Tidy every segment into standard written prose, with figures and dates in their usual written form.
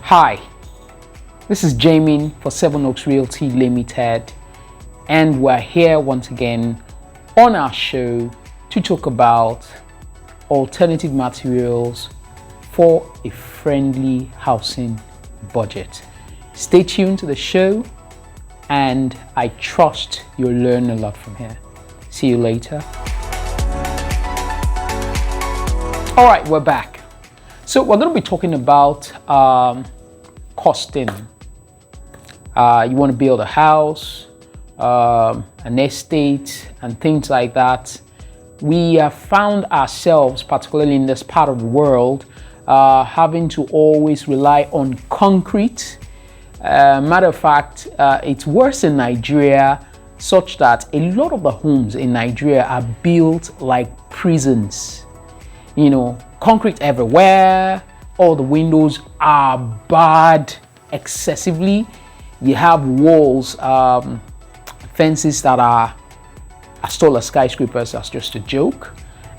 Hi, this is Jamie for Seven Oaks Realty Limited, and we're here once again on our show to talk about alternative materials for a friendly housing budget. Stay tuned to the show, and I trust you'll learn a lot from here. See you later. All right, we're back. So we're going to be talking about costing. You want to build a house, an estate, and things like that. We have found ourselves, particularly in this part of the world, having to always rely on concrete. Matter of fact, it's worse in Nigeria, such that a lot of the homes in Nigeria are built like prisons. You know, concrete everywhere, all the windows are barred excessively. You have walls, fences that are as tall as skyscrapers. That's just a joke.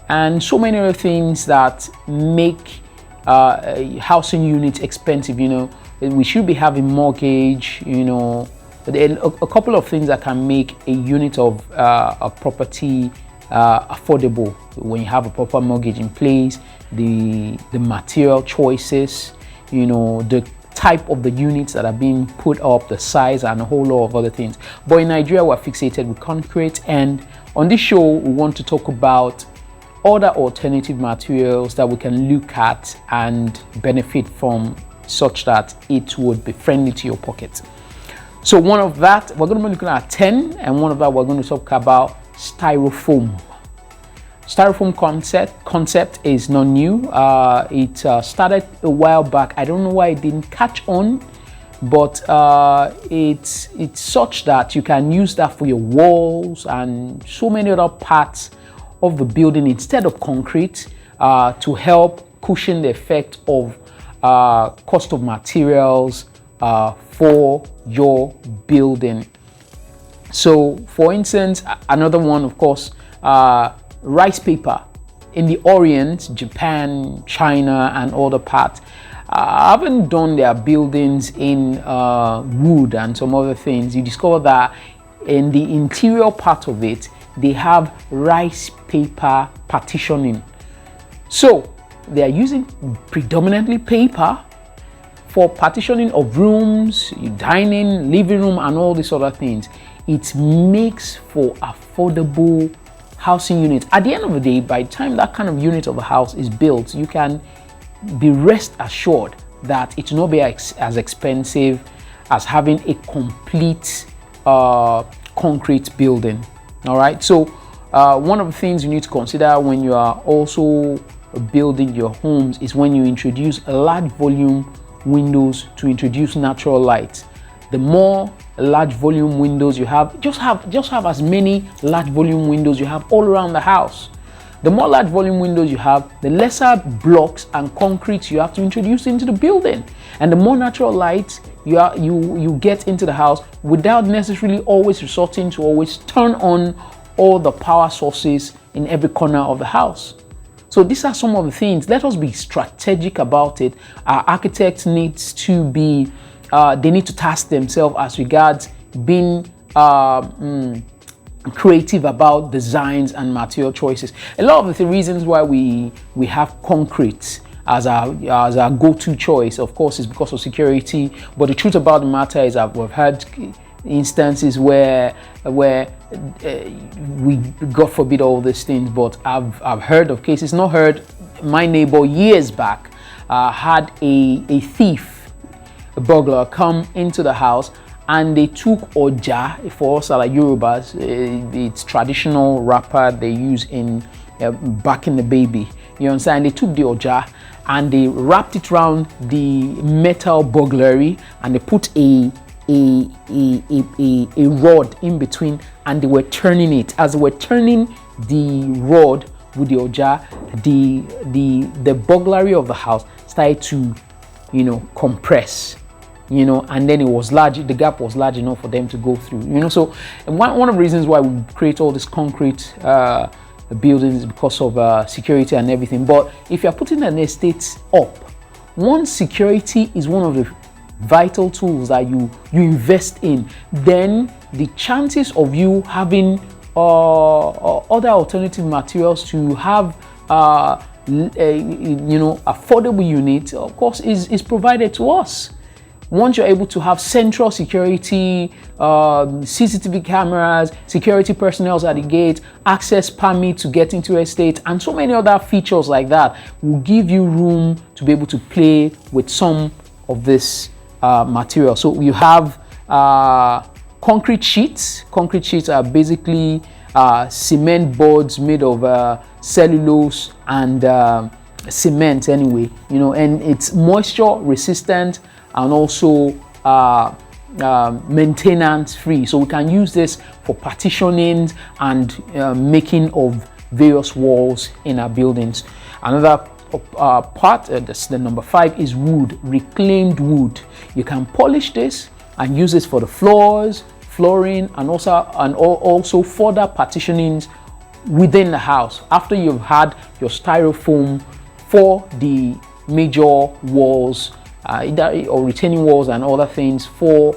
And so many other things that make housing units expensive. You know, we should be having mortgage, you know, a couple of things that can make a unit of a property affordable. When you have a proper mortgage in place, the material choices, you know, the type of the units that are being put up, the size, and a whole lot of other things. But in Nigeria, we're fixated with concrete, and on this show, we want to talk about other alternative materials that we can look at and benefit from, such that it would be friendly to your pocket. So one of that, we're going to be looking at 10, and one of that, we're going to talk about styrofoam. Styrofoam concept is not new. It started a while back. I don't know why it didn't catch on, but it's such that you can use that for your walls and so many other parts of the building instead of concrete, to help cushion the effect of cost of materials for your building. So, for instance, another one, of course, rice paper. In the Orient, Japan, China, and other parts haven't done their buildings in wood and some other things. You discover that in the interior part of it, they have rice paper partitioning. So they are using predominantly paper for partitioning of rooms, dining, living room, and all these other things. It makes for affordable housing units. At the end of the day, by the time that kind of unit of a house is built, you can be rest assured that it will not be as expensive as having a complete concrete building. All right. So one of the things you need to consider when you are also building your homes is when you introduce large volume windows to introduce natural light. The more large volume windows you have, just have as many large volume windows you have all around the house. The more large volume windows you have, the lesser blocks and concrete you have to introduce into the building, and the more natural light you get into the house without necessarily always resorting to always turn on all the power sources in every corner of the house. So these are some of the things. Let us be strategic about it. Our architects needs to be they need to task themselves as regards being creative about designs and material choices. A lot of the reasons why we have concrete as our go-to choice, of course, is because of security. But the truth about the matter is that we've had instances where we, God forbid, all these things. But I've heard of cases. Not heard. My neighbor years back had a thief, a burglar, come into the house, and they took oja. For us like Yorubas, it's traditional wrapper they use in back in the baby. You understand? They took the oja and they wrapped it around the metal burglary, and they put a rod in between, and they were turning it. As they were turning the rod with the oja, the burglary of the house started to, you know, compress. You know, and then it was large, the gap was large enough for them to go through, you know. So one of the reasons why we create all this concrete buildings is because of security and everything. But if you're putting an estate up once security is one of the vital tools that you invest in, then the chances of you having other alternative materials to have affordable unit, of course, is provided to us. Once you're able to have central security, CCTV cameras, security personnel at the gate, access permit to get into estate, and so many other features like that will give you room to be able to play with some of this material. So you have concrete sheets. Concrete sheets are basically cement boards made of cellulose and cement anyway, and it's moisture resistant and also maintenance free. So we can use this for partitioning and making of various walls in our buildings. Another part, the number 5, is wood, reclaimed wood. You can polish this and use this for the floors, flooring, and also further partitionings within the house after you've had your styrofoam for the major walls, or retaining walls and other things for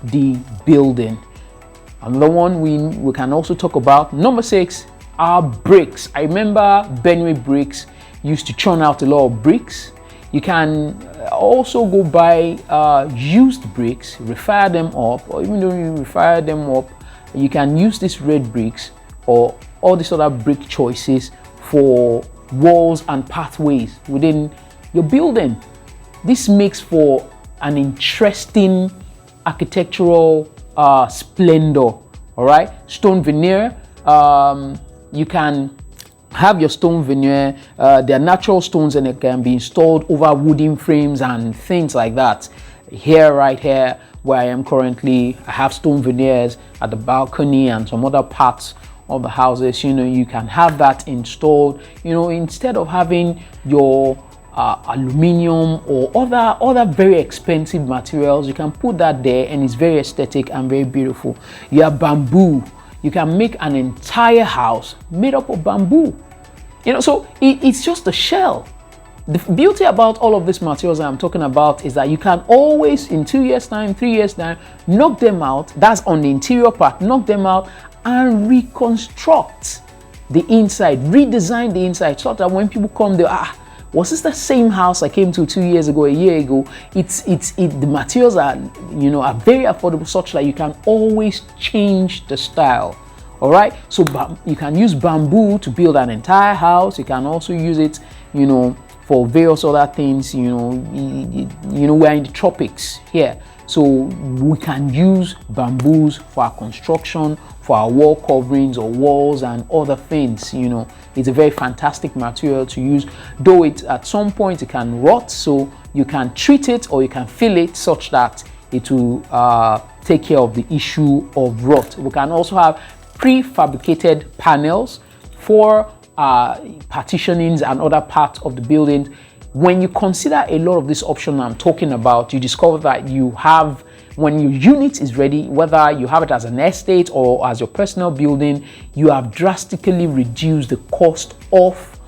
the building. Another one we can also talk about, number 6, are bricks. I remember Benway Bricks used to churn out a lot of bricks. You can also go buy used bricks, refire them up, or even though you refire them up, you can use these red bricks or all these other brick choices for walls and pathways within your building. This makes for an interesting architectural splendor. All right, stone veneer. You can have your stone veneer. They are natural stones and it can be installed over wooden frames and things like that. Right here, where I am currently, I have stone veneers at the balcony and some other parts of the houses. You can have that installed. Instead of having your aluminium or other very expensive materials, you can put that there and it's very aesthetic and very beautiful. You have bamboo. You can make an entire house made up of bamboo. So it's just a shell. The beauty about all of these materials I'm talking about is that you can always, in 2 years time, 3 years time, knock them out. That's on the interior part. Knock them out and reconstruct the inside, redesign the inside, so that when people come, they was this the same house I came to 2 years ago, a year ago? The materials are very affordable, such that you can always change the style. All right, so you can use bamboo to build an entire house. You can also use it, for various other things. We're in the tropics here, so we can use bamboos for our construction, for our wall coverings or walls and other things. It's a very fantastic material to use, though at some point it can rot, so you can treat it or you can fill it such that it will take care of the issue of rot. We can also have prefabricated panels for partitionings and other parts of the building. When you consider a lot of these options I'm talking about, you discover that when your unit is ready, whether you have it as an estate or as your personal building, you have drastically reduced the cost of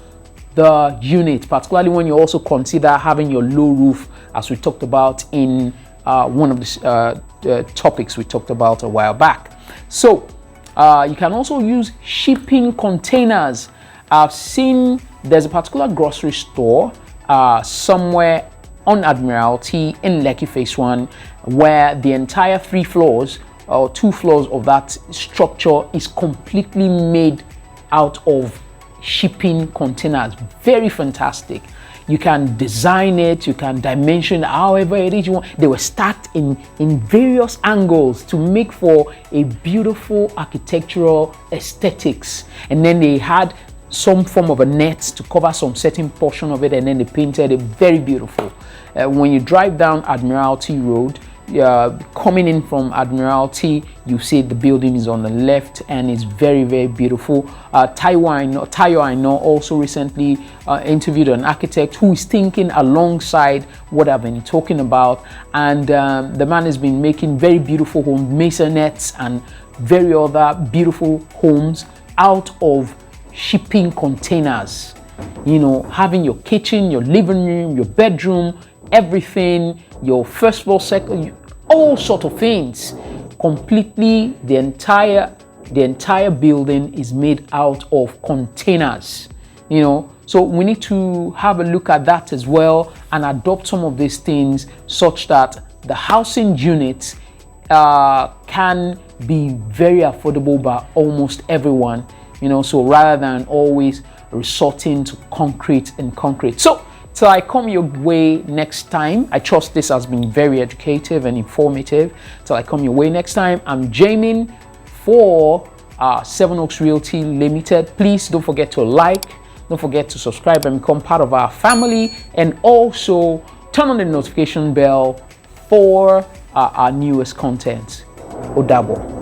the unit, particularly when you also consider having your low roof, as we talked about in one of the topics we talked about a while back. So you can also use shipping containers. I've seen there's a particular grocery store somewhere on Admiralty in Lekki Phase 1, where the entire 3 floors or 2 floors of that structure is completely made out of shipping containers. Very fantastic. You can design it, you can dimension however it is you want. They were stacked in various angles to make for a beautiful architectural aesthetics. And then they had some form of a net to cover some certain portion of it, and then they painted it very beautiful. When you drive down Admiralty Road, coming in from Admiralty, you see the building is on the left and it's very, very beautiful. Tayo I know also recently interviewed an architect who is thinking alongside what I've been talking about, and the man has been making very beautiful homes, masonettes and very other beautiful homes out of shipping containers. You know, having your kitchen, your living room, your bedroom, everything, your first floor, second, all sort of things. Completely, the entire building is made out of containers. You know, so we need to have a look at that as well and adopt some of these things such that the housing units can be very affordable by almost everyone. You know, so rather than always resorting to concrete. So till I come your way next time, I trust this has been very educative and informative. Till I come your way next time, I'm Jamin for Seven Oaks Realty Limited. Please don't forget to like, don't forget to subscribe and become part of our family, and also turn on the notification bell for our newest content. Odabo.